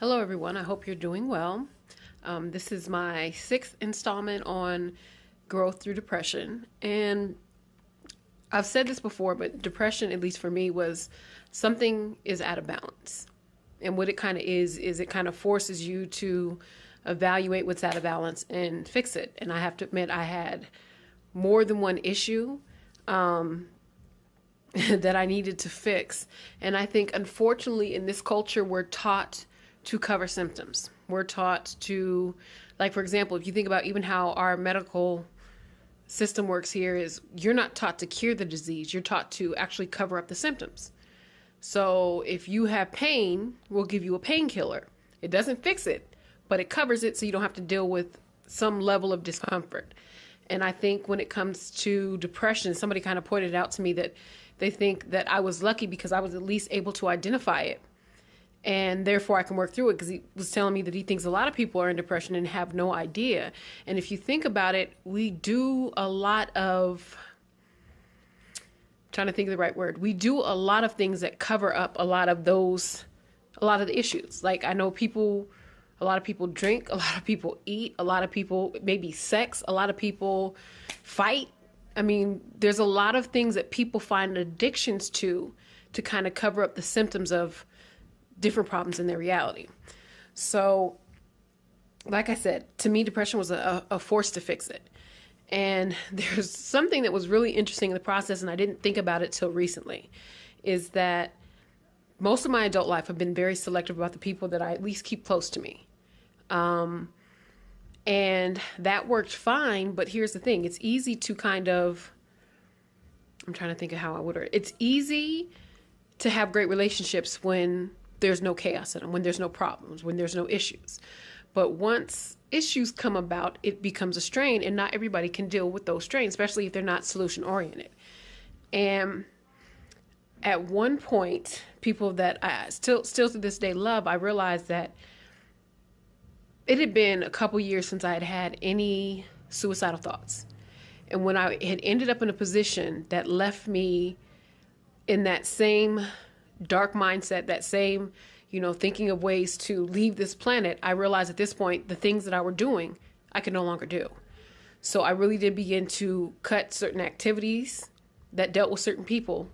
Hello, everyone. I hope you're doing well. This is my sixth installment on growth through depression. And I've said this before, but depression, at least for me, was something is out of balance. And what it kind of is it kind of forces you to evaluate what's out of balance and fix it. And I have to admit, I had more than one issue that I needed to fix. And I think, unfortunately, in this culture, we're taught to cover symptoms. We're taught to, like, for example, if you think about even how our medical system works here, is you're not taught to cure the disease. You're taught to actually cover up the symptoms. So if you have pain, we'll give you a painkiller. It doesn't fix it, but it covers it so you don't have to deal with some level of discomfort. And I think when it comes to depression, somebody kind of pointed out to me that they think that I was lucky because I was at least able to identify it. And therefore I can work through it, because he was telling me that he thinks a lot of people are in depression and have no idea. And if you think about it, we do a lot of, I'm trying to think of the right word. We do a lot of things that cover up a lot of the issues. Like, I know a lot of people drink, a lot of people eat, a lot of people, maybe sex, a lot of people fight. I mean, there's a lot of things that people find addictions to kind of cover up the symptoms of different problems in their reality. So, like I said, to me, depression was a force to fix it. And there's something that was really interesting in the process, and I didn't think about it till recently, is that most of my adult life I've been very selective about the people that I at least keep close to me. And that worked fine, but here's the thing. It's easy to kind of, I'm trying to think of how I would word it. It's easy to have great relationships when there's no chaos in them, when there's no problems, when there's no issues. But once issues come about, it becomes a strain, and not everybody can deal with those strains, especially if they're not solution oriented. And at one point, people that I still to this day love, I realized that it had been a couple years since I had had any suicidal thoughts. And when I had ended up in a position that left me in that same dark mindset, that same, thinking of ways to leave this planet, I realized at this point, the things that I were doing, I could no longer do. So I really did begin to cut certain activities that dealt with certain people,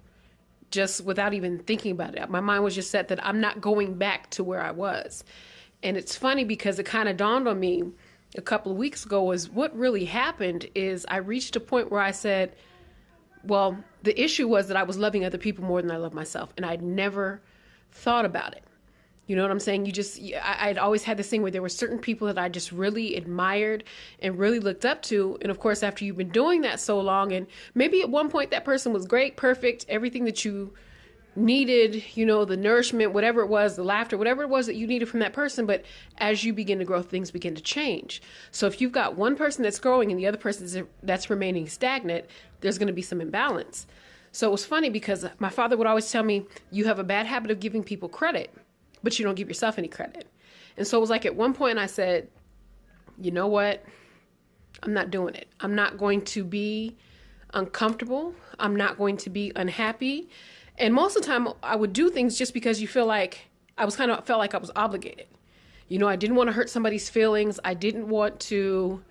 just without even thinking about it. My mind was just set that I'm not going back to where I was. And it's funny because it kind of dawned on me a couple of weeks ago, was what really happened is I reached a point where I said, well, the issue was that I was loving other people more than I love myself. And I'd never thought about it. You know what I'm saying? I'd always had this thing where there were certain people that I just really admired and really looked up to. And of course, after you've been doing that so long, and maybe at one point that person was great, perfect, everything that you needed, the nourishment, whatever it was, the laughter, whatever it was that you needed from that person. But as you begin to grow, things begin to change. So if you've got one person that's growing and the other person that's remaining stagnant, there's going to be some imbalance. So it was funny because my father would always tell me, you have a bad habit of giving people credit, but you don't give yourself any credit. And so it was like at one point I said, you know what? I'm not doing it. I'm not going to be uncomfortable. I'm not going to be unhappy. And most of the time I would do things just because you feel like felt like I was obligated. I didn't want to hurt somebody's feelings. I didn't want to,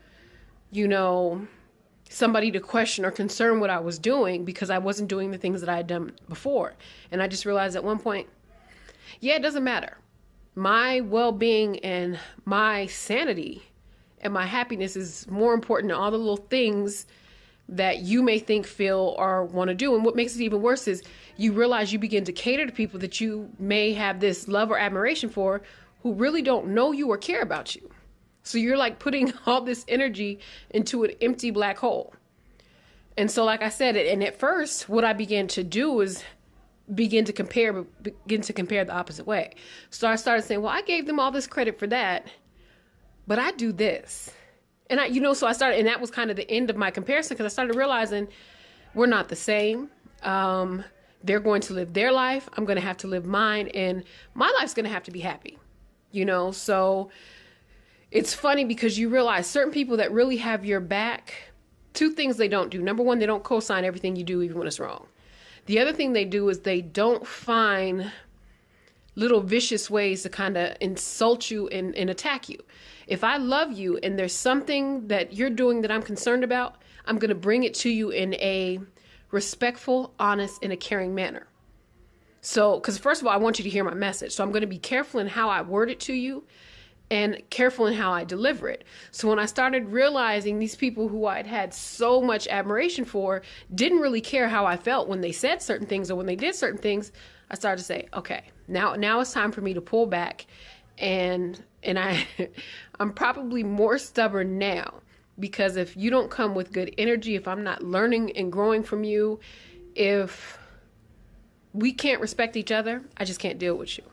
somebody to question or concern what I was doing, because I wasn't doing the things that I had done before. And I just realized at one point, it doesn't matter. My well-being and my sanity and my happiness is more important than all the little things that you may think, feel, or want to do. And what makes it even worse is you realize you begin to cater to people that you may have this love or admiration for, who really don't know you or care about you. So you're like putting all this energy into an empty black hole. And so, like I said, and at first, what I began to do is begin to compare the opposite way. So I started saying, well, I gave them all this credit for that, but I do this. And so I started, and that was kind of the end of my comparison, because I started realizing we're not the same. They're going to live their life. I'm going to have to live mine, and my life's going to have to be happy, so it's funny because you realize certain people that really have your back, two things they don't do. Number one, they don't co-sign everything you do, even when it's wrong. The other thing they do is they don't find little vicious ways to kind of insult you and attack you. If I love you and there's something that you're doing that I'm concerned about, I'm going to bring it to you in a respectful, honest, and a caring manner. So, because first of all, I want you to hear my message. So I'm going to be careful in how I word it to you and careful in how I deliver it. So when I started realizing these people who I'd had so much admiration for didn't really care how I felt when they said certain things or when they did certain things, I started to say, okay, now it's time for me to pull back. And I'm probably more stubborn now, because if you don't come with good energy, if I'm not learning and growing from you, if we can't respect each other, I just can't deal with you.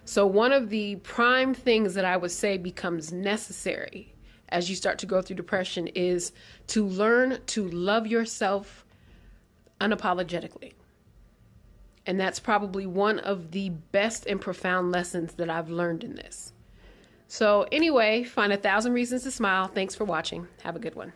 So one of the prime things that I would say becomes necessary as you start to go through depression is to learn to love yourself unapologetically. And that's probably one of the best and profound lessons that I've learned in this. So anyway, find 1,000 reasons to smile. Thanks for watching. Have a good one.